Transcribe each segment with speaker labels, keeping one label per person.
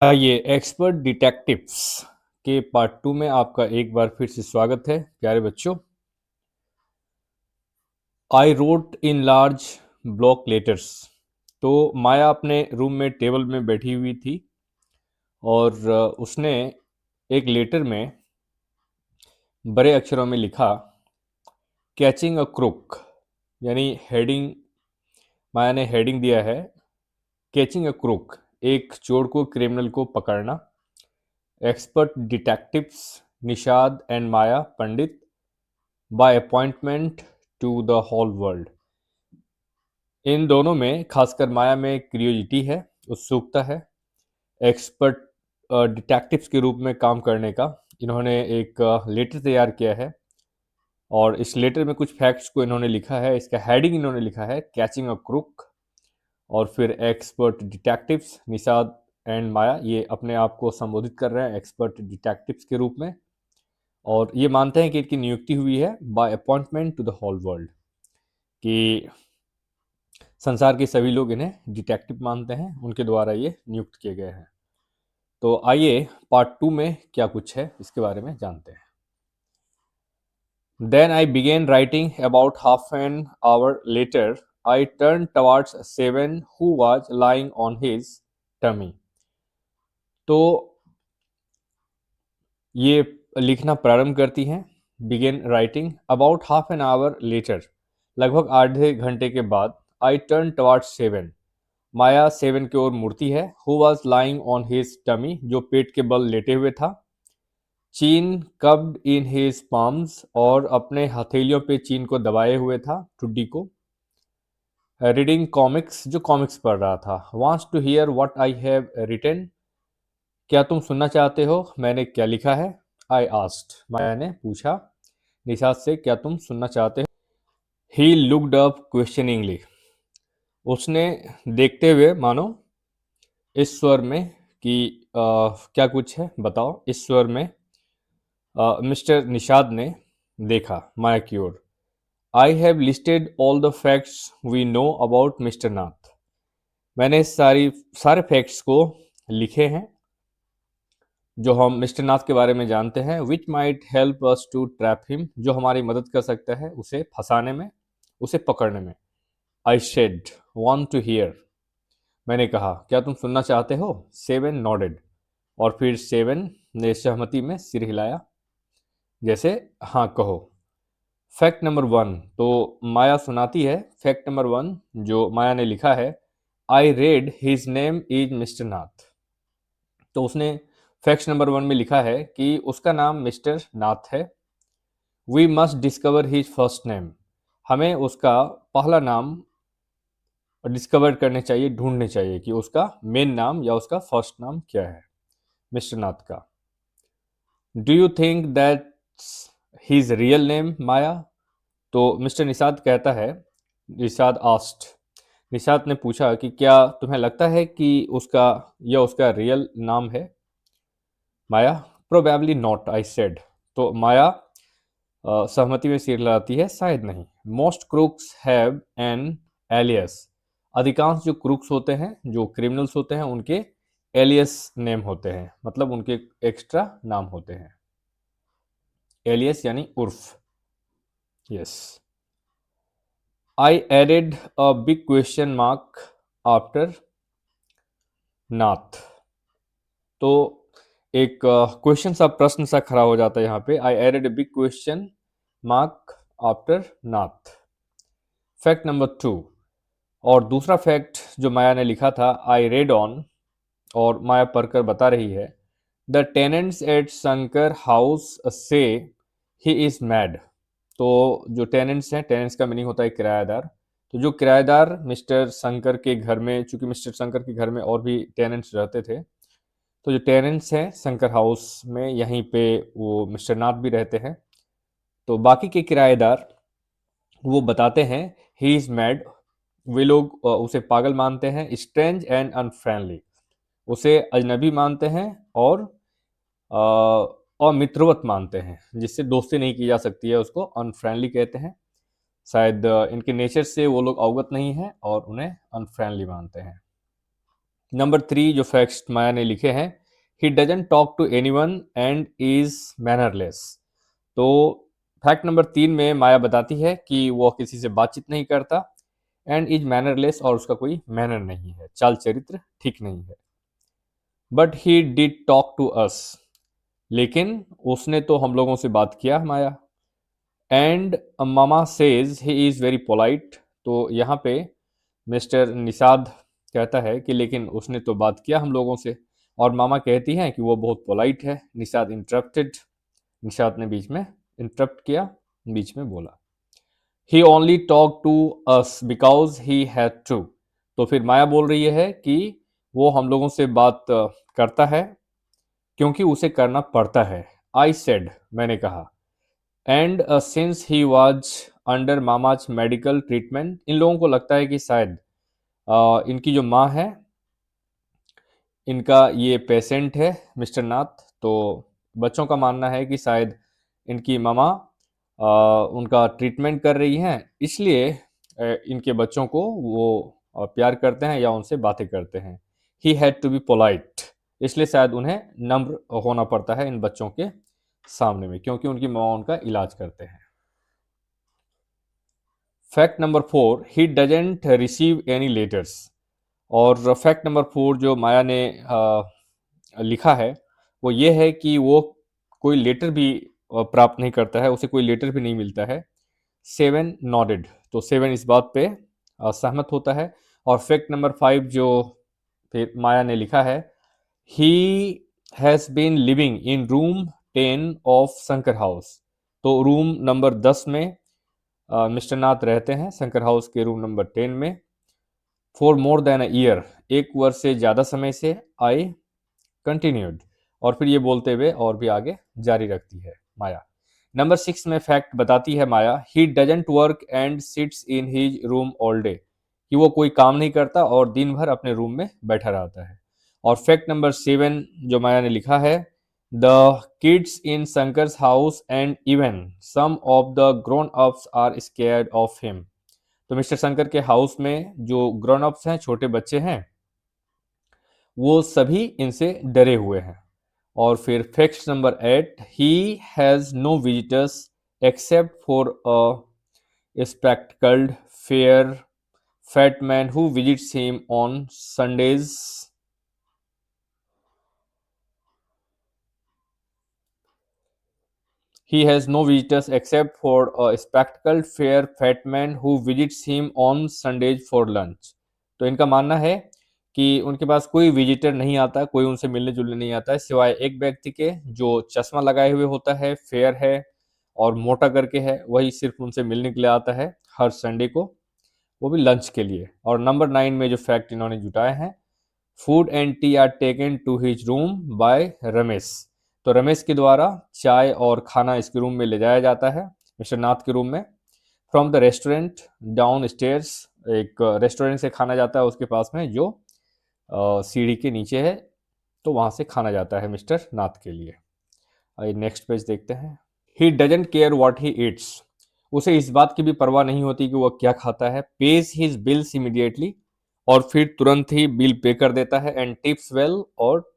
Speaker 1: ये expert detectives के part 2 में आपका एक बार फिर से स्वागत है प्यारे बच्चों। I wrote in large block letters. तो माया अपने रूम में टेबल में बैठी हुई थी और उसने एक लेटर में बड़े अक्षरों में लिखा कैचिंग अ क्रुक, यानी हेडिंग, माया ने हेडिंग दिया है कैचिंग अ क्रुक, एक चोर को, क्रिमिनल को पकड़ना। Expert detectives Nishad and Maya Pandit by appointment to the whole world. इन दोनों में, खासकर माया में, क्रियोजिटी है, उत्सुकता है एक्सपर्ट डिटेक्टिव्स के रूप में काम करने का। इन्होंने एक लेटर तैयार किया है और इस लेटर में कुछ फैक्ट्स को इन्होंने लिखा है। इसका हेडिंग इन्होंने लिखा है कैचिंग अ क्रुक, और फिर एक्सपर्ट डिटेक्टिव्स निषाद एंड माया ये अपने आप को संबोधित कर रहे हैं एक्सपर्ट डिटेक्टिव्स के रूप में, और ये मानते हैं कि इनकी नियुक्ति हुई है by appointment to the whole world, कि संसार के सभी लोग इन्हें डिटेक्टिव मानते हैं, उनके द्वारा ये नियुक्त किए गए हैं। तो आइए पार्ट 2 में क्या कुछ है इसके बारे में जानते हैं। Then I began writing. About half an hour later, I turned towards Seven, who was lying on his tummy. तो ये लिखना प्रारंभ करती हैं। Begin writing about half an hour later, लगभग आधे घंटे के बाद। I turn towards seven, Maya seven की ओर मुड़ती है। Who was lying on his tummy, जो पेट के बल लेटे हुए था। चीन कब्ड इन हिज पाम्स, और अपने हथेलियों पे चीन को दबाए हुए था, ठुड्डी को। रीडिंग कॉमिक्स, जो कॉमिक्स पढ़ रहा था। Wants to hear what I have written, क्या तुम सुनना चाहते हो मैंने क्या लिखा है। आई आस्क्ड, माया ने पूछा निषाद से, क्या तुम सुनना चाहते हो। ही लुक्ड अप क्वेश्चनिंगली, उसने देखते हुए मानो इस स्वर में कि क्या कुछ है बताओ, इस स्वर में मिस्टर निषाद ने देखा माया की ओर। I have listed all the facts we know about mister Nath, मैंने सारे फैक्ट्स को लिखे हैं जो हम मिस्टर नाथ के बारे में जानते हैं। Which might help us to trap him, जो हमारी मदद कर सकता है उसे फंसाने में, उसे पकड़ने में। आई शेड वांट टू हियर, मैंने कहा क्या तुम सुनना चाहते हो। सेवन नॉडेड, और फिर सेवन ने सहमति में सिर हिलाया, जैसे हाँ कहो। फैक्ट नंबर 1, तो माया सुनाती है फैक्ट नंबर 1 जो माया ने लिखा है। I read his name is mister Nath, तो उसने फैक्ट नंबर 1 में लिखा है कि उसका नाम मिस्टर नाथ है। We must discover his first name, हमें उसका पहला नाम डिस्कवर करने चाहिए, ढूंढने चाहिए कि उसका मेन नाम या उसका फर्स्ट नाम क्या है मिस्टर नाथ का। Do you think that's his real name Maya, तो मिस्टर निषाद कहता है, निषाद आस्ट, निषाद ने पूछा कि क्या तुम्हें लगता है कि उसका यह उसका रियल नाम है। Maya probably not, I said, तो माया सहमति में सिर हिलाती है, शायद नहीं। Most crooks have an alias, अधिकांश जो क्रूक्स होते हैं, जो क्रिमिनल्स होते हैं, उनके एलियस नेम होते हैं, मतलब उनके एक्स्ट्रा नाम होते हैं। एलियस यानी उर्फ। Yes. I added a big question mark after Nath, तो एक क्वेश्चन सा, प्रश्न सा खड़ा हो जाता है यहाँ पे। I added a big question mark after Nath. Fact number 2, और दूसरा फैक्ट जो माया ने लिखा था, आई रेड ऑन, और माया पढ़कर बता रही है। The tenants at Shankar house से ही इज मैड, तो जो टेनेंट्स हैं, टेनेंट्स का मीनिंग होता है किराएदार, तो जो किराएदार मिस्टर शंकर के घर में, चूंकि मिस्टर शंकर के घर में और भी टेनेंट्स रहते थे, तो जो टेनेंट्स हैं शंकर हाउस में, यहीं पे वो मिस्टर नाथ भी रहते हैं, तो बाकी के किराएदार वो बताते हैं ही इज मैड, वे लोग उसे पागल मानते हैं। स्ट्रेंज एंड अनफ्रेंडली, उसे अजनबी मानते हैं और अमित्रवत मानते हैं, जिससे दोस्ती नहीं की जा सकती है, उसको अनफ्रेंडली कहते हैं। शायद इनके नेचर से वो लोग अवगत नहीं हैं और उन्हें अनफ्रेंडली मानते हैं। नंबर 3 जो फैक्ट्स माया ने लिखे हैं, he doesn't talk to anyone and is mannerless. तो फैक्ट नंबर 3 में माया बताती है कि वो किसी से बातचीत नहीं करता एंड इज मैनरलेस, और उसका कोई मैनर नहीं है, चाल चरित्र ठीक नहीं है। But he did talk to us, लेकिन उसने तो हम लोगों से बात किया, Maya. And mama says he is very polite. तो यहाँ पे मिस्टर निषाद कहता है कि लेकिन उसने तो बात किया हम लोगों से, और मामा कहती हैं कि वो बहुत पोलाइट है। निषाद इंटरप्टेड, निषाद ने बीच में इंटरप्ट किया, बीच में बोला, he only talk to us because he had to. तो फिर माया बोल रही है कि वो हम लोगों से बात करता है क्योंकि उसे करना पड़ता है। आई सेड, मैंने कहा। And since he was under mama's medical treatment, इन लोगों को लगता है कि शायद इनकी जो माँ है, इनका ये पेशेंट है मिस्टर नाथ। तो बच्चों का मानना है कि शायद इनकी मामा उनका ट्रीटमेंट कर रही हैं, इसलिए इनके बच्चों को वो प्यार करते हैं या उनसे बातें करते हैं। He had to be polite, इसलिए शायद उन्हें नम्र होना पड़ता है इन बच्चों के सामने में, क्योंकि उनकी मामा उनका इलाज करते हैं। Fact number 4, he doesn't receive any letters. और फैक्ट नंबर 4 जो माया ने लिखा है वो ये है कि वो कोई लेटर भी प्राप्त नहीं करता है, उसे कोई लेटर भी नहीं मिलता है। सेवन नॉडेड, तो सेवन इस बात पे सहमत होता है। और फैक्ट नंबर 5 जो फिर माया ने लिखा है, he has been living in room 10 of Shankar house. तो रूम नंबर 10 में मिस्टर नाथ रहते हैं, शंकर हाउस के रूम नंबर 10 में। For more than a year, एक वर्ष से ज़्यादा समय से। आई कंटिन्यूड, और फिर ये बोलते हुए और भी आगे जारी रखती है माया। नंबर 6 में फैक्ट बताती है Maya, he doesn't work and sits in his room all day, कि वो कोई काम नहीं करता और दिन भर अपने रूम में बैठा रहता है। और फैक्ट नंबर 7 जो माया ने लिखा है, the kids in Shankar's house and even some of the grown ups are scared of him. तो मिस्टर शंकर के हाउस में जो ग्रोन अप्स हैं, छोटे बच्चे हैं, वो सभी इनसे डरे हुए हैं। और फिर fact number 8, he has no visitors except for a spectacled fair fat man who visits him on Sundays. He has no visitors except for a spectacled fair fat man who visits him on Sundays for lunch। तो इनका मानना है कि उनके पास कोई visitor नहीं आता, कोई उनसे मिलने जुलने नहीं आता है, सिवाय एक व्यक्ति के जो चश्मा लगाए हुए होता है, फेयर है और मोटा करके है, वही सिर्फ उनसे मिलने के लिए आता है हर संडे को, वो भी लंच के लिए। और नंबर 9 में जो फैक्ट इन्होंने जुटाए हैं, food and tea are taken to his room by Ramesh. तो रमेश के द्वारा चाय और खाना इसके रूम में ले जाया जाता है, मिस्टर नाथ के रूम में। From the restaurant down stairs, एक रेस्टोरेंट से खाना जाता है उसके पास में, जो सीढ़ी के नीचे है, तो वहाँ से खाना जाता है मिस्टर नाथ के लिए। आइए नेक्स्ट पेज देखते हैं। He doesn't care what he eats, उसे इस बात की भी परवाह नहीं होती कि वह क्या खाता है। पेज हिज बिल्स इमीडिएटली, और फिर तुरंत ही बिल पे कर देता है। एंड टिप्स वेल, और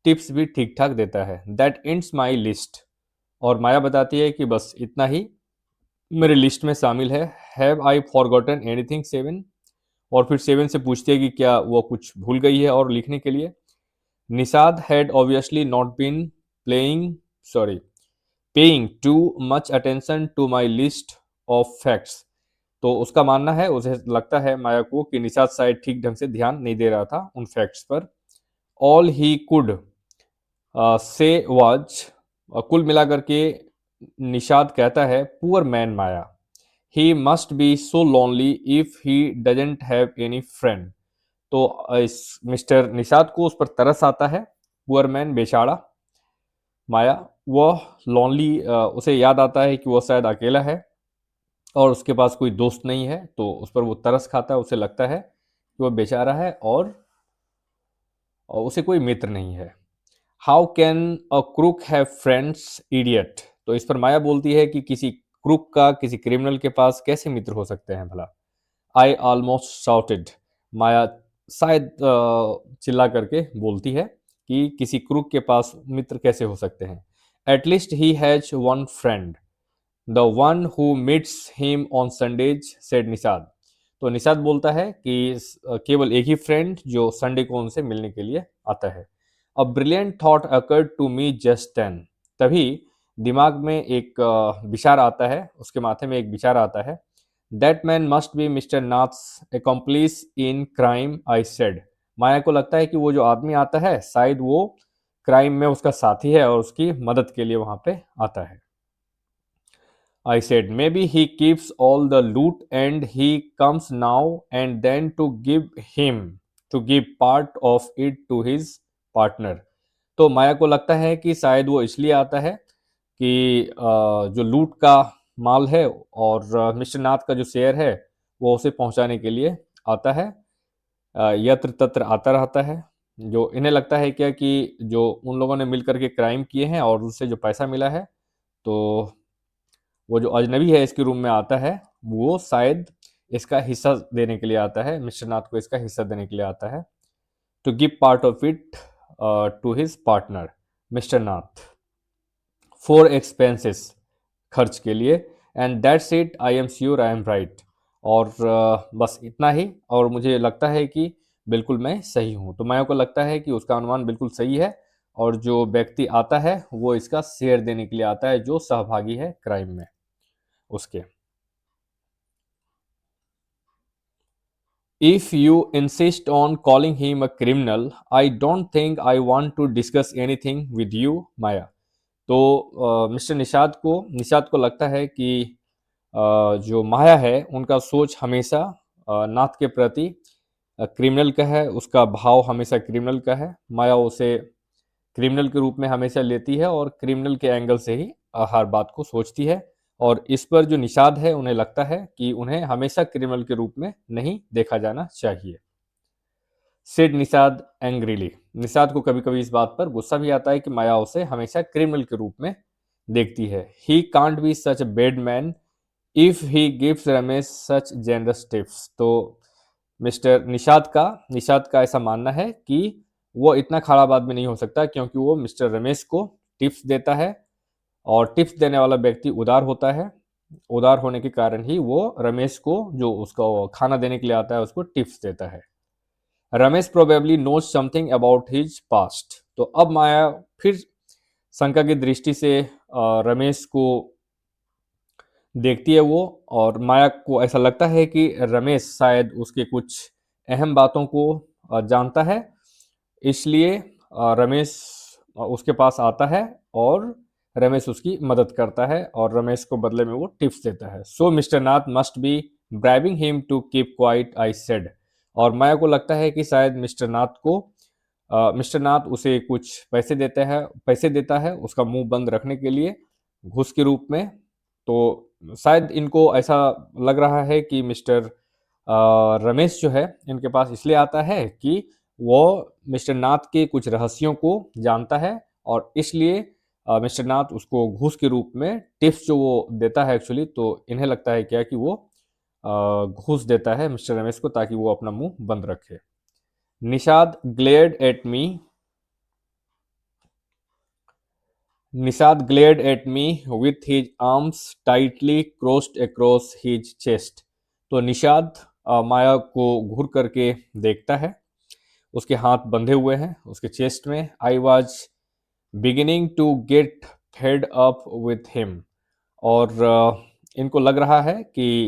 Speaker 1: टिप्स भी ठीक ठाक देता है। दैट एंड्स माई लिस्ट, और माया बताती है कि बस इतना ही मेरे लिस्ट में शामिल है। हैव आई फॉरगॉटन एनीथिंग 7, और फिर 7 से पूछती है कि क्या वो कुछ भूल गई है और लिखने के लिए। Nishad had obviously not been playing sorry paying too much attention to my list of facts. तो उसका मानना है, उसे लगता है माया को, कि निषाद शायद ठीक ढंग से ध्यान नहीं दे रहा था उन फैक्ट्स पर। All he could say was, कुल मिलाकर के निषाद कहता है, poor man Maya, he must be so lonely if he doesn't have any friend. तो इस मिस्टर निषाद को उस पर तरस आता है, पुअर मैन, बेचारा माया, वह लोनली, उसे याद आता है कि वह शायद अकेला है और उसके पास कोई दोस्त नहीं है, तो उस पर वो तरस खाता है। उसे लगता है कि वह बेचारा है और उसे कोई मित्र नहीं है। How can a crook have friends idiot. तो इस पर माया बोलती है कि किसी क्रूक का किसी क्रिमिनल के पास कैसे मित्र हो सकते हैं भला। आई ऑलमोस्ट शाउटेड, माया शायद चिल्ला करके बोलती है कि किसी क्रूक के पास मित्र कैसे हो सकते हैं। At least he has one friend, the one who meets him on Sundays, said Nishad. तो निषाद बोलता है कि केवल एक ही फ्रेंड जो संडे को उनसे मिलने के लिए आता है। A brilliant thought occurred to me just then. तभी दिमाग में एक विचार आता है, उसके माथे में एक विचार आता है। That man must be mister Nath's accomplice in crime, I said. Maya को लगता है कि वो जो आदमी आता है शायद वो क्राइम में उसका साथी है और उसकी मदद के लिए वहां पे आता है। I said, maybe he keeps all the loot and he comes now and then to give part of it to his partner. तो माया को लगता है कि शायद वो इसलिए आता है कि जो लूट का माल है और मिस्टर नाथ का जो शेयर है वो उसे पहुंचाने के लिए आता है। यत्र तत्र आता रहता है। जो इन्हें लगता है क्या कि जो उन लोगों ने मिलकर के क्राइम किए हैं और उससे जो पैसा मिला है, तो वो जो अजनबी है इसके रूम में आता है, वो शायद इसका हिस्सा देने के लिए आता है, मिस्टर नाथ को इसका हिस्सा देने के लिए आता है। To give part of it to his partner mister Nath for expenses, खर्च के लिए। And that's it, I am sure I am right. और बस इतना ही, और मुझे लगता है कि बिल्कुल मैं सही हूँ। तो माया को लगता है कि उसका अनुमान बिल्कुल सही है और जो व्यक्ति आता है वो इसका शेयर देने के लिए आता है, जो सहभागी है क्राइम में उसके। If you insist on calling him a criminal, I don't think I want to discuss anything with you, माया। तो मिस्टर निषाद को लगता है कि जो माया है उनका सोच हमेशा नाथ के प्रति क्रिमिनल का है, उसका भाव हमेशा क्रिमिनल का है। माया उसे क्रिमिनल के रूप में हमेशा लेती है और क्रिमिनल के एंगल से ही हर बात को सोचती है। और इस पर जो निषाद है उन्हें लगता है कि उन्हें हमेशा क्रिमिनल के रूप में नहीं देखा जाना चाहिए। Said Nishad angrily. निषाद को कभी कभी इस बात पर गुस्सा भी आता है कि माया उसे हमेशा क्रिमिनल के रूप में देखती है। He can't be such a bad man if he gives Ramesh such generous tips. तो मिस्टर निषाद का ऐसा मानना है कि वो इतना खराब आदमी नहीं हो सकता क्योंकि वो मिस्टर रमेश को टिप्स देता है, और टिप्स देने वाला व्यक्ति उदार होता है। उदार होने के कारण ही वो रमेश को, जो उसको खाना देने के लिए आता है, उसको टिप्स देता है। Ramesh probably knows something about his past. तो अब माया फिर शंका की दृष्टि से रमेश को देखती है वो, और माया को ऐसा लगता है कि रमेश शायद उसके कुछ अहम बातों को जानता है, इसलिए रमेश उसके पास आता है और रमेश उसकी मदद करता है और रमेश को बदले में वो टिप्स देता है। So mister Nath must be bribing him to keep quiet, I said. और माया को लगता है कि शायद मिस्टर नाथ उसे कुछ पैसे देता है उसका मुंह बंद रखने के लिए, घूस के रूप में। तो शायद इनको ऐसा लग रहा है कि मिस्टर रमेश जो है इनके पास इसलिए आता है कि वो मिस्टर नाथ के कुछ रहस्यों को जानता है, और इसलिए मिस्टर नाथ उसको घूस के रूप में टिप्स जो वो देता है एक्चुअली, तो इन्हें लगता है क्या कि वो घूस देता है मिस्टर रमेश को ताकि वो अपना मुंह बंद रखे। Nishad glared at me Nishad glared at me with his arms tightly crossed across his chest. तो निषाद माया को घूर करके देखता है, उसके हाथ बंधे हुए हैं उसके चेस्ट में। I was beginning to get fed up with him. और इनको लग रहा है कि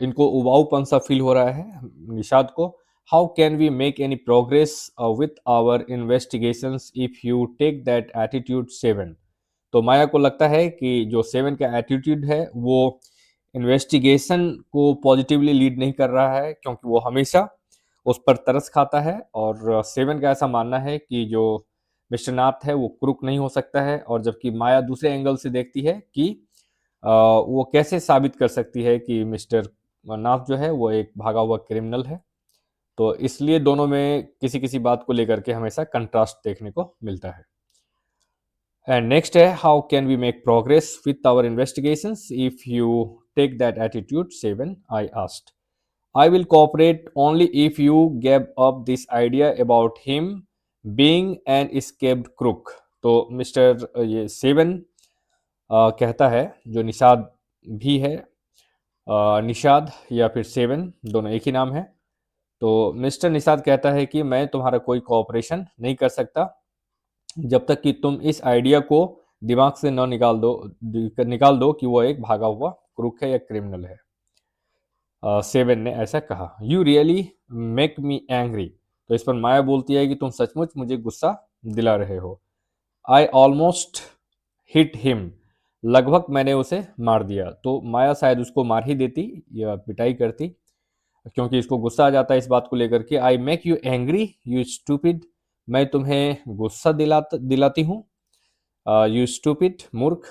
Speaker 1: इनको उबाऊपन सा फील हो रहा है निषाद को। How can we make any progress with our investigations if you take that attitude seven. तो माया को लगता है कि जो सेवन का एटीट्यूड है वो इन्वेस्टिगेशन को पॉजिटिवली लीड नहीं कर रहा है, क्योंकि वो हमेशा उस पर तरस खाता है। और सेवन का ऐसा मानना है कि जो मिस्टर नाथ है वो क्रूक नहीं हो सकता है, और जबकि माया दूसरे एंगल से देखती है कि वो कैसे साबित कर सकती है कि मिस्टर नाथ जो है वो एक भागा हुआ क्रिमिनल है। तो इसलिए दोनों में किसी किसी बात को लेकर के हमेशा कंट्रास्ट देखने को मिलता है। एंड नेक्स्ट है, how can we make progress with our investigations if you take that attitude seven, I asked. I will cooperate only if you gave up this idea about him being an escaped crook. तो mister ये seven कहता है, जो निषाद भी है, निषाद या फिर seven दोनों एक ही नाम है। तो मिस्टर निषाद कहता है कि मैं तुम्हारा कोई कोऑपरेशन नहीं कर सकता जब तक कि तुम इस आइडिया को दिमाग से न निकाल दो कि वो एक भागा हुआ क्रूक है या क्रिमिनल है। सेवन ने ऐसा कहा। You really make me angry. तो इस पर माया बोलती है कि तुम सचमुच मुझे गुस्सा दिला रहे हो। I almost hit him. लगभग मैंने उसे मार दिया। तो माया शायद उसको मार ही देती या पिटाई करती, क्योंकि इसको गुस्सा आ जाता है इस बात को लेकर के। I make you angry you stupid. मैं तुम्हें गुस्सा दिलाती हूँ, यू स्टूपिड मूर्ख।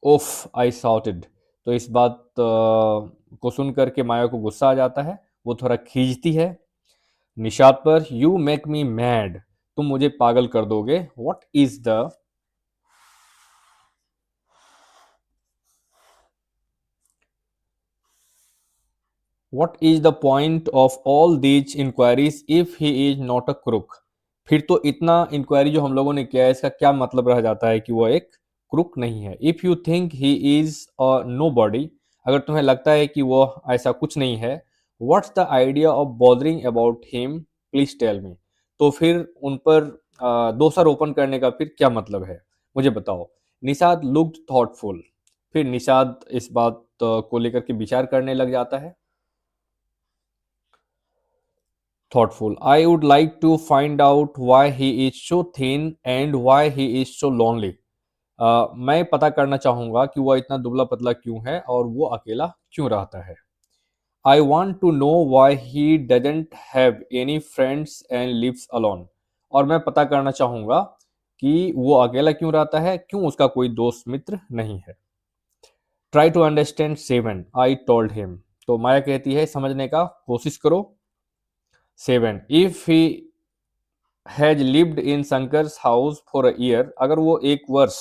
Speaker 1: ओफ आई साउटेड। तो इस बात को सुन करके माया को गुस्सा आ जाता है, वो थोड़ा खींचती है निषाद पर। You make me mad. तुम मुझे पागल कर दोगे। What is the point of all these inquiries if he is not a crook? फिर तो इतना इंक्वायरी जो हम लोगों ने किया है, इसका क्या मतलब रह जाता है कि वो एक क्रुक नहीं है। If you think he is a nobody, अगर तुम्हें लगता है कि वो ऐसा कुछ नहीं है, what's the idea of bothering about him, please tell me. तो फिर उन पर दोषारोपण करने का फिर क्या मतलब है, मुझे बताओ। Nishad looked thoughtful. फिर निषाद इस बात को लेकर के विचार करने लग जाता है। Thoughtful. I would like to find out why he is so thin and why he is so lonely. मैं पता करना चाहूँगा कि वह इतना दुबला पतला क्यों है और वो अकेला क्यों रहता है। I want to know why he doesn't have any friends and lives alone. और मैं पता करना चाहूँगा कि वो अकेला क्यों रहता है, क्यों उसका कोई दोस्त मित्र नहीं है। Try to understand Seven, I told him. तो माया कहती है समझने का कोशिश करो। Seven, if he has lived in Shankar's house for a year, अगर वो एक वर्ष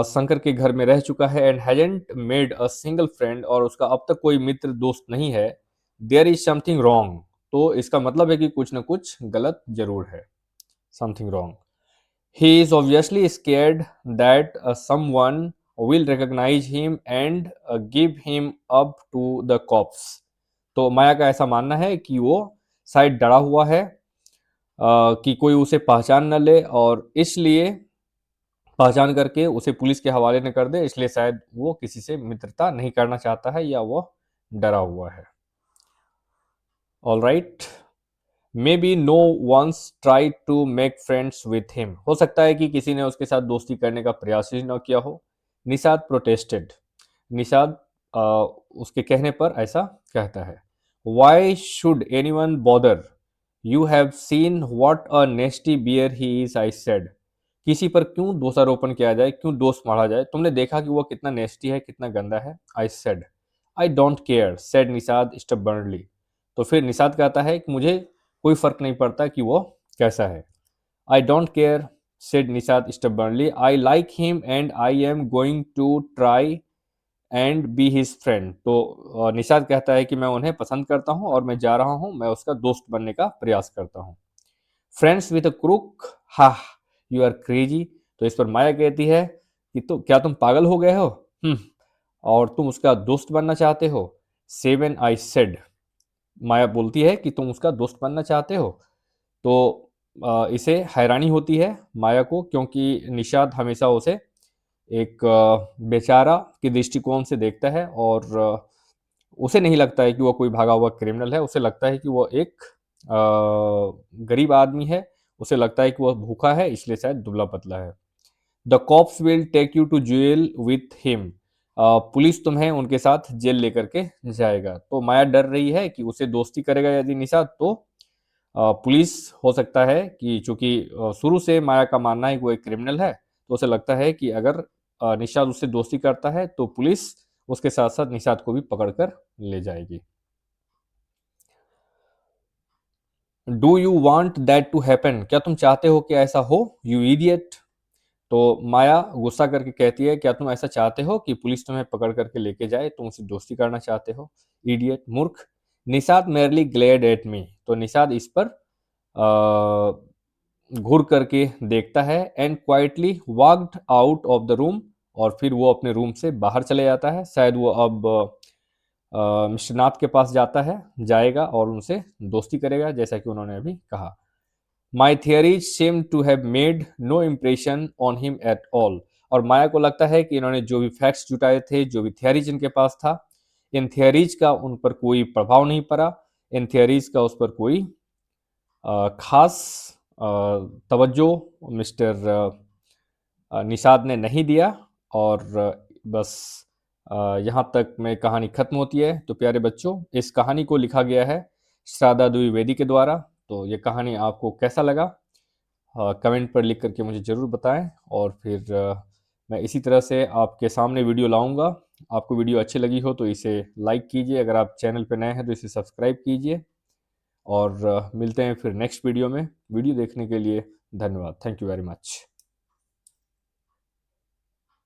Speaker 1: शंकर के घर में रह चुका है, and hasn't made a single friend, और उसका अब तक कोई मित्र दोस्त नहीं है, देयर इज समथिंग रॉन्ग। तो इसका मतलब है कि कुछ ना कुछ गलत जरूर है। Something wrong. He is obviously scared that someone will recognise him and give him up to the cops. तो माया का ऐसा मानना है कि वो शायद डरा हुआ है कि कोई उसे पहचान न ले, और इसलिए पहचान करके उसे पुलिस के हवाले न कर दे, इसलिए शायद वो किसी से मित्रता नहीं करना चाहता है या वो डरा हुआ है। All right, maybe no ones try to make friends with him. हो सकता है कि किसी ने उसके साथ दोस्ती करने का प्रयास ही न किया हो। निषाद प्रोटेस्टेड। निषाद उसके कहने पर ऐसा कहता है। Why should anyone bother, you have seen what a nasty bear he is, I said. किसी पर क्यों दोषारोपण किया जाए, क्यों दोष मारा जाए, तुमने देखा कि वो कितना नेस्टी है, कितना गंदा है। I said. I don't care, said Nishad स्टबर्नली। तो फिर निषाद कहता है कि मुझे कोई फर्क नहीं पड़ता कि वो कैसा है। I don't care, said Nishad stubbornly. I like him and I am going to try and be his friend. तो निषाद कहता है कि मैं उन्हें पसंद करता हूं और मैं जा रहा हूं, मैं उसका दोस्त बनने का प्रयास करता हूं। फ्रेंड्स विद अ क्रूक, हा, यू आर क्रेजी। तो इस पर माया कहती है कि तो क्या तुम पागल हो गए हो, और तुम उसका दोस्त बनना चाहते हो। सेवन, आई सेड। माया बोलती है कि तुम उसका दोस्त बनना चाहते हो। तो इसे हैरानी होती है माया को, क्योंकि निषाद हमेशा उसे एक बेचारा के दृष्टिकोण से देखता है, और उसे नहीं लगता है कि वो कोई भागा हुआ क्रिमिनल है। उसे लगता है कि वो एक गरीब आदमी है। उसे लगता है कि वो भूखा है, इसलिए शायद दुबला पतला है। The cops will take you to jail with him. Police तुम्हें उनके साथ जेल लेकर के जाएगा। तो माया डर रही है कि उसे दोस्ती करेगा यदि निषाद, तो पुलिस हो सकता है कि चूंकि शुरू से माया का मानना है कि वो एक क्रिमिनल है, तो उसे लगता है कि अगर निषाद उससे दोस्ती करता है तो पुलिस उसके साथ साथ निषाद को भी पकड़ कर ले जाएगी। Do you want that to happen, क्या तुम चाहते हो कि ऐसा हो, यू इडियट। तो माया गुस्सा करके कहती है क्या तुम ऐसा चाहते हो कि पुलिस तुम्हें पकड़ करके लेके जाए, तुम उससे दोस्ती करना चाहते हो, इडियट मूर्ख। Nishad merely glared at me, तो निषाद इस पर घूर करके देखता है and quietly walked out of the room, और फिर वो अपने रूम से बाहर चले जाता है। शायद वो अब मिस्टर नाथ के पास जाएगा और उनसे दोस्ती करेगा, जैसा कि उन्होंने अभी कहा। My theories seem to have made no impression on him at all, और माया को लगता है कि इन्होंने जो भी फैक्ट्स जुटाए थे, जो भी थियरीज इनके पास था, इन थियरीज का उन पर कोई प्रभाव नहीं पड़ा, इन थियरीज का उस पर कोई खास तवज्जो मिस्टर निषाद ने नहीं दिया। और बस यहाँ तक में कहानी ख़त्म होती है। तो प्यारे बच्चों, इस कहानी को लिखा गया है श्राद्धा द्विवेदी के द्वारा। तो ये कहानी आपको कैसा लगा, कमेंट पर लिख करके मुझे ज़रूर बताएं, और फिर मैं इसी तरह से आपके सामने वीडियो लाऊंगा। आपको वीडियो अच्छी लगी हो तो इसे लाइक कीजिए, अगर आप चैनल पर नए हैं तो इसे सब्सक्राइब कीजिए, और मिलते हैं फिर नेक्स्ट वीडियो में। वीडियो देखने के लिए धन्यवाद। Thank you very much.